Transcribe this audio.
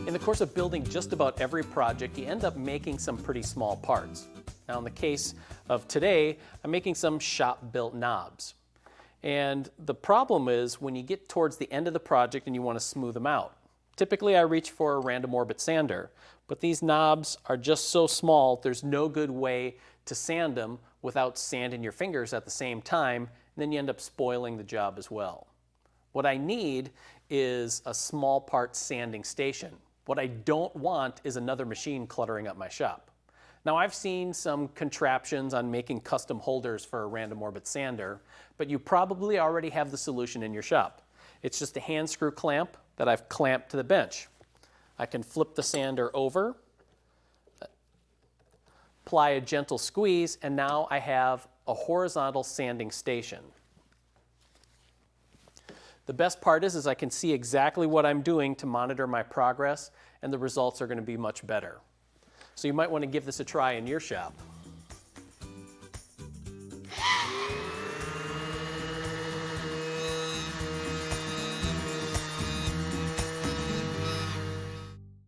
In the course of building just about every project, you end up making some pretty small parts. Now in the case of today, I'm making some shop-built knobs. And the problem is when you get towards the end of the project and you want to smooth them out. Typically I reach for a random orbit sander, but these knobs are just so small, there's no good way to sand them without sanding your fingers at the same time, and then you end up spoiling the job as well. What I need is a small part sanding station. What I don't want is another machine cluttering up my shop. Now I've seen some contraptions on making custom holders for a random orbit sander, but you probably already have the solution in your shop. It's just a hand screw clamp that I've clamped to the bench. I can flip the sander over, apply a gentle squeeze, and now I have a horizontal sanding station. The best part is I can see exactly what I'm doing to monitor my progress, and the results are going to be much better. So you might want to give this a try in your shop.